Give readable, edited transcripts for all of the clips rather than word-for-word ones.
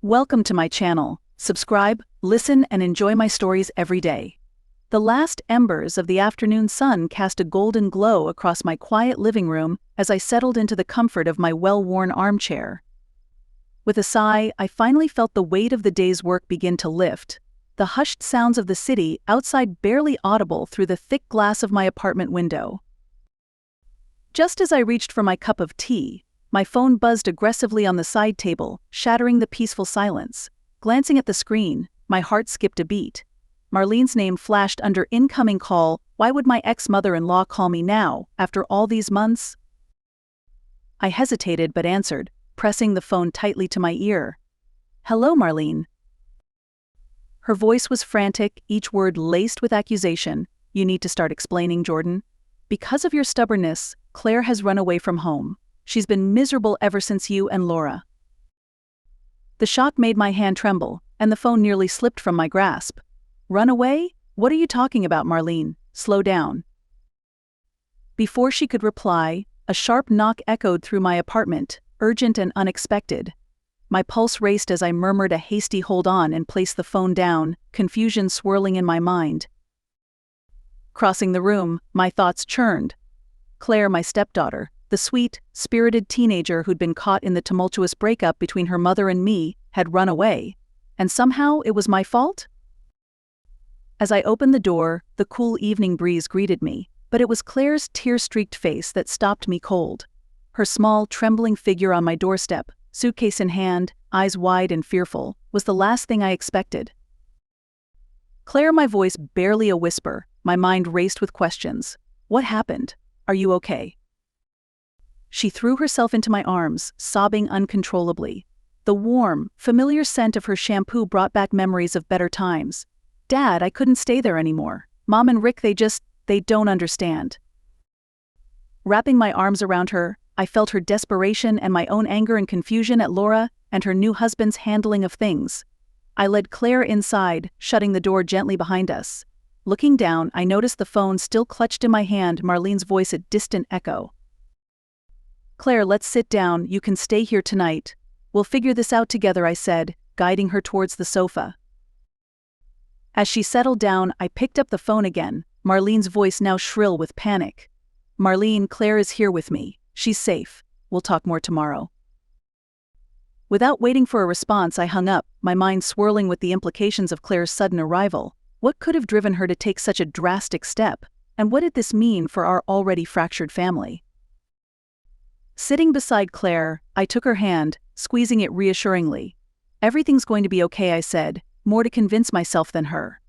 Welcome to my channel. Subscribe, listen, and enjoy my stories every day. The last embers of the afternoon sun cast a golden glow across my quiet living room as I settled into the comfort of my well-worn armchair. With a sigh, I finally felt the weight of the day's work begin to lift, the hushed sounds of the city outside barely audible through the thick glass of my apartment window. Just as I reached for my cup of tea, my phone buzzed aggressively on the side table, shattering the peaceful silence. Glancing at the screen, my heart skipped a beat. Marlene's name flashed under incoming call. Why would my ex-mother-in-law call me now, after all these months? I hesitated but answered, pressing the phone tightly to my ear. "Hello, Marlene." Her voice was frantic, each word laced with accusation. "You need to start explaining, Jordan. Because of your stubbornness, Claire has run away from home. She's been miserable ever since you and Laura." The shock made my hand tremble, and the phone nearly slipped from my grasp. "Run away? What are you talking about, Marlene? Slow down." Before she could reply, a sharp knock echoed through my apartment, urgent and unexpected. My pulse raced as I murmured a hasty hold on and placed the phone down, confusion swirling in my mind. Crossing the room, my thoughts churned. Claire, my stepdaughter, the sweet, spirited teenager who'd been caught in the tumultuous breakup between her mother and me, had run away, and somehow it was my fault? As I opened the door, the cool evening breeze greeted me, but it was Claire's tear-streaked face that stopped me cold. Her small, trembling figure on my doorstep, suitcase in hand, eyes wide and fearful, was the last thing I expected. "Claire," my voice barely a whisper, my mind raced with questions. "What happened? Are you okay?" She threw herself into my arms, sobbing uncontrollably. The warm, familiar scent of her shampoo brought back memories of better times. "Dad, I couldn't stay there anymore. Mom and Rick, they don't understand." Wrapping my arms around her, I felt her desperation and my own anger and confusion at Laura and her new husband's handling of things. I led Claire inside, shutting the door gently behind us. Looking down, I noticed the phone still clutched in my hand, Marlene's voice a distant echo. "Claire, let's sit down. You can stay here tonight. We'll figure this out together," I said, guiding her towards the sofa. As she settled down, I picked up the phone again, Marlene's voice now shrill with panic. "Marlene, Claire is here with me. She's safe. We'll talk more tomorrow." Without waiting for a response, I hung up, my mind swirling with the implications of Claire's sudden arrival. What could have driven her to take such a drastic step, and what did this mean for our already fractured family? Sitting beside Claire, I took her hand, squeezing it reassuringly. "Everything's going to be okay," I said, more to convince myself than her.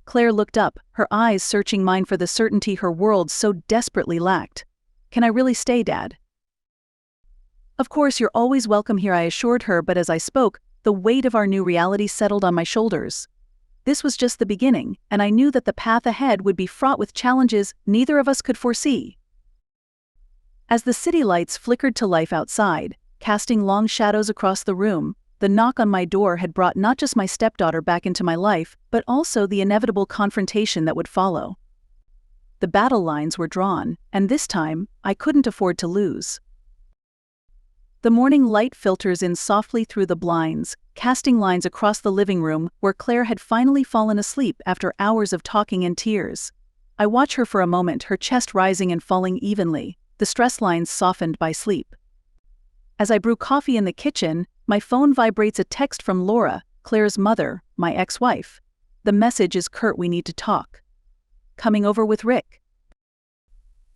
Claire looked up, her eyes searching mine for the certainty her world so desperately lacked. "Can I really stay, Dad?" "Of course, you're always welcome here," I assured her, but as I spoke, the weight of our new reality settled on my shoulders. This was just the beginning, and I knew that the path ahead would be fraught with challenges neither of us could foresee. As the city lights flickered to life outside, casting long shadows across the room, the knock on my door had brought not just my stepdaughter back into my life, but also the inevitable confrontation that would follow. The battle lines were drawn, and this time, I couldn't afford to lose. The morning light filters in softly through the blinds, casting lines across the living room where Claire had finally fallen asleep after hours of talking and tears. I watch her for a moment, her chest rising and falling evenly, the stress lines softened by sleep. As I brew coffee in the kitchen, my phone vibrates a text from Laura, Claire's mother, my ex-wife. The message is curt: "We need to talk. Coming over with Rick."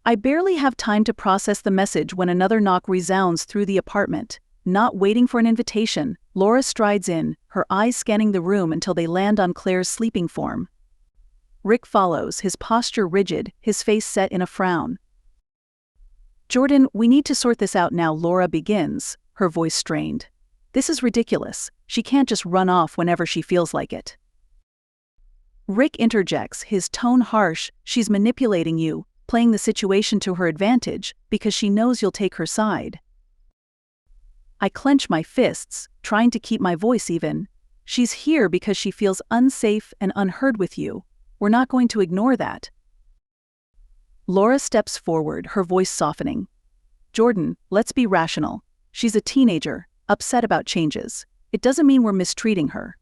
I barely have time to process the message when another knock resounds through the apartment. Not waiting for an invitation, Laura strides in, her eyes scanning the room until they land on Claire's sleeping form. Rick follows, his posture rigid, his face set in a frown. "Jordan, we need to sort this out now," Laura begins, her voice strained. "This is ridiculous. She can't just run off whenever she feels like it." Rick interjects, his tone harsh. "She's manipulating you, playing the situation to her advantage, because she knows you'll take her side." I clench my fists, trying to keep my voice even. "She's here because she feels unsafe and unheard with you. We're not going to ignore that." Laura steps forward, her voice softening. "Jordan, let's be rational. She's a teenager, upset about changes. it doesn't mean we're mistreating her.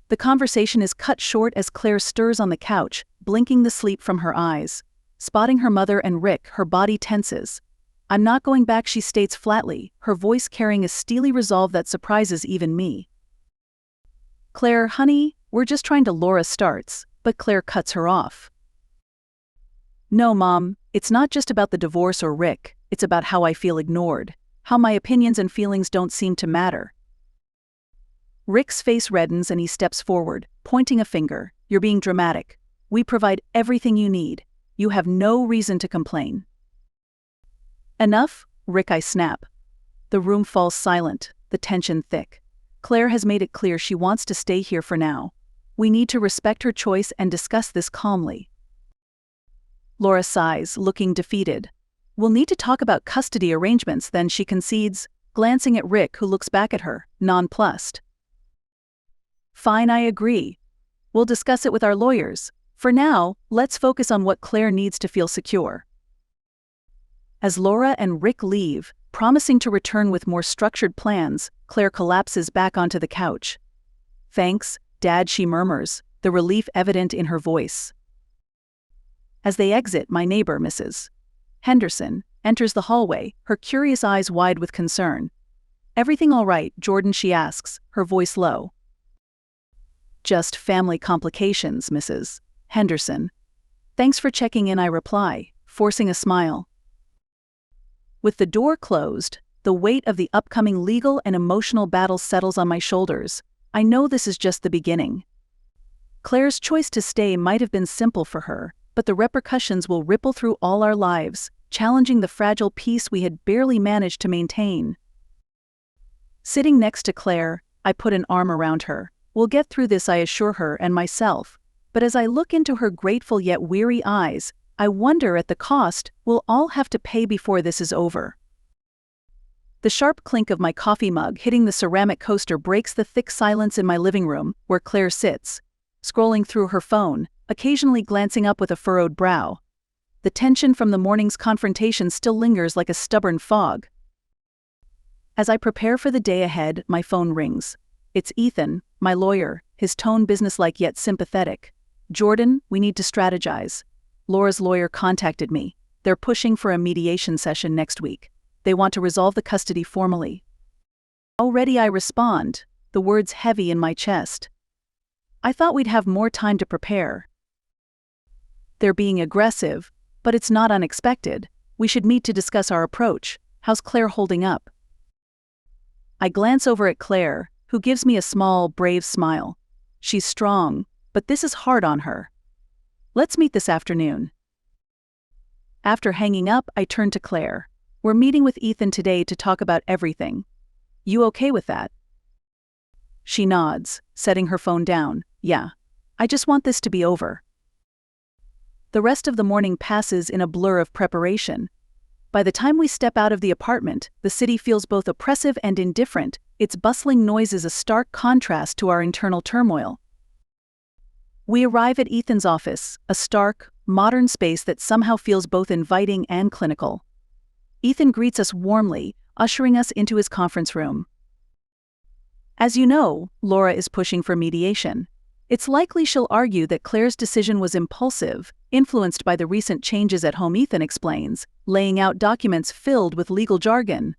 The conversation is cut short as Claire stirs on the couch, blinking the sleep from her eyes. Spotting her mother and Rick, her body tenses. "I'm not going back," she states flatly, her voice carrying a steely resolve that surprises even me. "Claire, honey, we're just trying to," Laura starts, but Claire cuts her off. "No, Mom, it's not just about the divorce or Rick, it's about how I feel ignored, how my opinions and feelings don't seem to matter." Rick's face reddens and he steps forward, pointing a finger. "You're being dramatic. We provide everything you need. You have no reason to complain." "Enough, Rick," I snap. The room falls silent, the tension thick. Claire has made it clear she wants to stay here for now. We need to respect her choice and discuss this calmly. Laura sighs, looking defeated. "We'll need to talk about custody arrangements then," she concedes, glancing at Rick, who looks back at her, nonplussed. "Fine, I agree. We'll discuss it with our lawyers. For now, let's focus on what Claire needs to feel secure." As Laura and Rick leave, promising to return with more structured plans, Claire collapses back onto the couch. "Thanks, Dad," she murmurs, the relief evident in her voice. As they exit, my neighbor, Mrs. Henderson, enters the hallway, her curious eyes wide with concern. "Everything all right, Jordan?" she asks, her voice low. "Just family complications, Mrs. Henderson." "Thanks for checking in," I reply, forcing a smile. With the door closed, the weight of the upcoming legal and emotional battle settles on my shoulders. I know this is just the beginning. Claire's choice to stay might have been simple for her, but the repercussions will ripple through all our lives, challenging the fragile peace we had barely managed to maintain. Sitting next to Claire, I put an arm around her. "We'll get through this," I assure her and myself. But as I look into her grateful yet weary eyes, I wonder at the cost we'll all have to pay before this is over. The sharp clink of my coffee mug hitting the ceramic coaster breaks the thick silence in my living room, where Claire sits, scrolling through her phone, occasionally glancing up with a furrowed brow. The tension from the morning's confrontation still lingers like a stubborn fog. As I prepare for the day ahead, my phone rings. It's Ethan, my lawyer, his tone businesslike yet sympathetic. "Jordan, we need to strategize. Laura's lawyer contacted me. They're pushing for a mediation session next week. They want to resolve the custody formally." Already I respond, the words heavy in my chest. "I thought we'd have more time to prepare." "They're being aggressive, but it's not unexpected. We should meet to discuss our approach. How's Claire holding up?" I glance over at Claire, who gives me a small, brave smile. She's strong, but this is hard on her. "Let's meet this afternoon." After hanging up, I turn to Claire. "We're meeting with Ethan today to talk about everything. You okay with that?" She nods, setting her phone down. "Yeah. I just want this to be over." The rest of the morning passes in a blur of preparation. By the time we step out of the apartment, the city feels both oppressive and indifferent. Its bustling noise is a stark contrast to our internal turmoil. We arrive at Ethan's office, a stark, modern space that somehow feels both inviting and clinical. Ethan greets us warmly, ushering us into his conference room. "As you know, Laura is pushing for mediation. It's likely she'll argue that Claire's decision was impulsive, influenced by the recent changes at home," Ethan explains, laying out documents filled with legal jargon.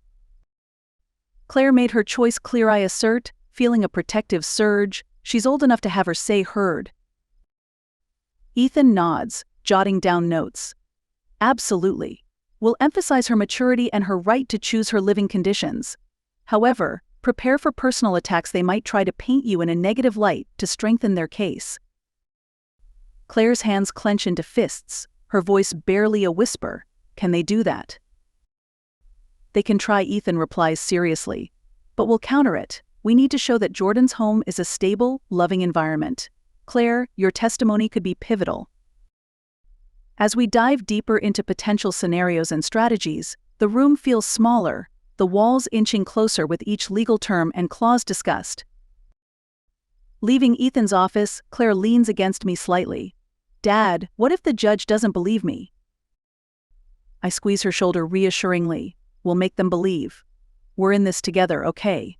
"Claire made her choice clear," I assert, feeling a protective surge. "She's old enough to have her say heard." Ethan nods, jotting down notes. "Absolutely. We'll emphasize her maturity and her right to choose her living conditions. However, prepare for personal attacks. They might try to paint you in a negative light to strengthen their case." Claire's hands clench into fists, her voice barely a whisper. "Can they do that?" "They can try," Ethan replies seriously. "But we'll counter it. We need to show that Jordan's home is a stable, loving environment. Claire, your testimony could be pivotal." As we dive deeper into potential scenarios and strategies, the room feels smaller, the walls inching closer with each legal term and clause discussed. Leaving Ethan's office, Claire leans against me slightly. "Dad, what if the judge doesn't believe me?" I squeeze her shoulder reassuringly. "We'll make them believe. We're in this together, okay?"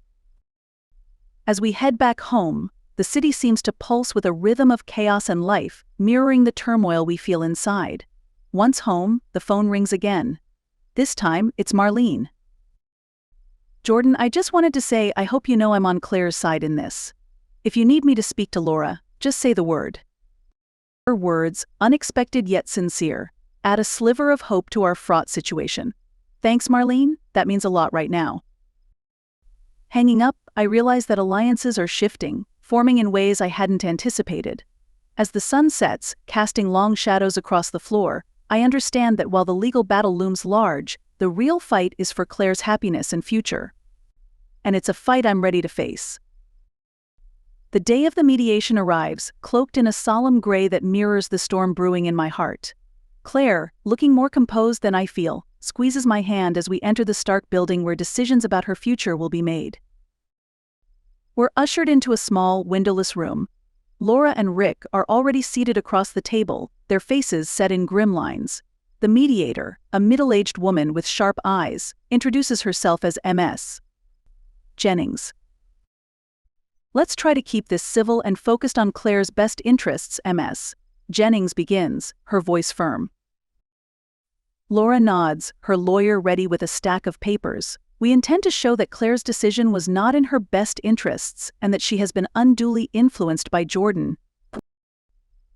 As we head back home, the city seems to pulse with a rhythm of chaos and life, mirroring the turmoil we feel inside. Once home, the phone rings again. This time, it's Marlene. "Jordan, I just wanted to say I hope you know I'm on Claire's side in this. If you need me to speak to Laura, just say the word." Her words, unexpected yet sincere, add a sliver of hope to our fraught situation. "Thanks, Marlene, that means a lot right now." Hanging up, I realize that alliances are shifting, forming in ways I hadn't anticipated. As the sun sets, casting long shadows across the floor, I understand that while the legal battle looms large, the real fight is for Claire's happiness and future. And it's a fight I'm ready to face. The day of the mediation arrives, cloaked in a solemn gray that mirrors the storm brewing in my heart. Claire, looking more composed than I feel, squeezes my hand as we enter the stark building where decisions about her future will be made. We're ushered into a small, windowless room. Laura and Rick are already seated across the table, their faces set in grim lines. The mediator, a middle-aged woman with sharp eyes, introduces herself as Ms. Jennings. "Let's try to keep this civil and focused on Claire's best interests, Ms. Jennings begins, her voice firm. Laura nods, her lawyer ready with a stack of papers. "We intend to show that Claire's decision was not in her best interests and that she has been unduly influenced by Jordan."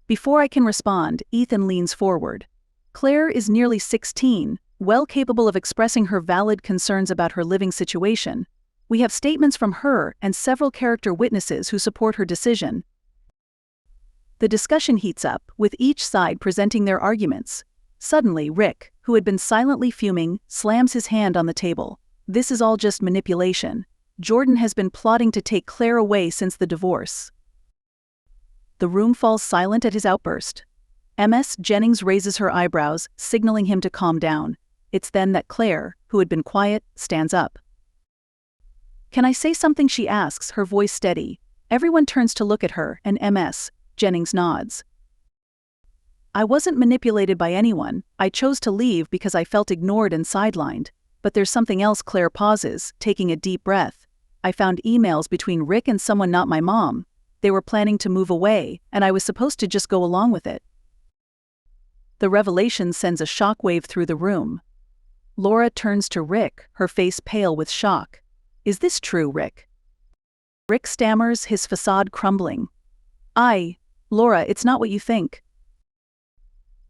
Before I can respond, Ethan leans forward. Claire is nearly 16, well capable of expressing her valid concerns about her living situation. We have statements from her and several character witnesses who support her decision. The discussion heats up, with each side presenting their arguments. Suddenly, Rick, who had been silently fuming, slams his hand on the table. "This is all just manipulation. Jordan has been plotting to take Claire away since the divorce." The room falls silent at his outburst. Ms. Jennings raises her eyebrows, signaling him to calm down. It's then that Claire, who had been quiet, stands up. "Can I say something?" she asks, her voice steady. Everyone turns to look at her, and Ms. Jennings nods. "I wasn't manipulated by anyone. I chose to leave because I felt ignored and sidelined. But there's something else." Claire pauses, taking a deep breath. "I found emails between Rick and someone not my mom. They were planning to move away, and I was supposed to just go along with it." The revelation sends a shockwave through the room. Laura turns to Rick, her face pale with shock. "Is this true, Rick?" Rick stammers, his facade crumbling. Laura, it's not what you think."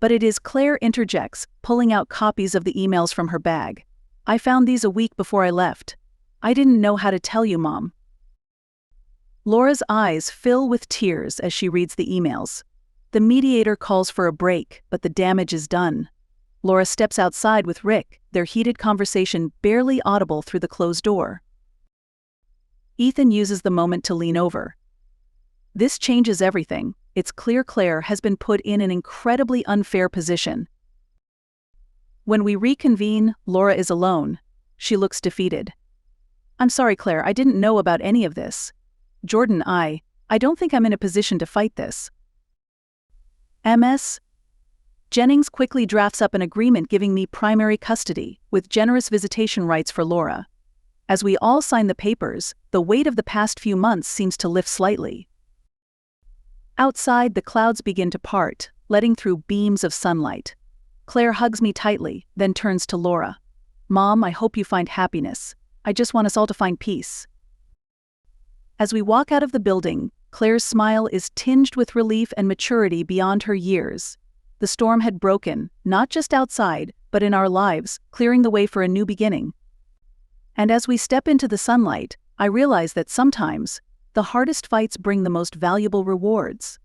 "But it is," Claire interjects, pulling out copies of the emails from her bag. "I found these a week before I left. I didn't know how to tell you, Mom." Laura's eyes fill with tears as she reads the emails. The mediator calls for a break, but the damage is done. Laura steps outside with Rick, their heated conversation barely audible through the closed door. Ethan uses the moment to lean over. "This changes everything. It's clear Claire has been put in an incredibly unfair position." When we reconvene, Laura is alone. She looks defeated. "I'm sorry, Claire, I didn't know about any of this. Jordan, I don't think I'm in a position to fight this." Ms. Jennings quickly drafts up an agreement giving me primary custody, with generous visitation rights for Laura. As we all sign the papers, the weight of the past few months seems to lift slightly. Outside, the clouds begin to part, letting through beams of sunlight. Claire hugs me tightly, then turns to Laura. "Mom, I hope you find happiness. I just want us all to find peace." As we walk out of the building, Claire's smile is tinged with relief and maturity beyond her years. The storm had broken, not just outside, but in our lives, clearing the way for a new beginning. And as we step into the sunlight, I realize that sometimes, the hardest fights bring the most valuable rewards.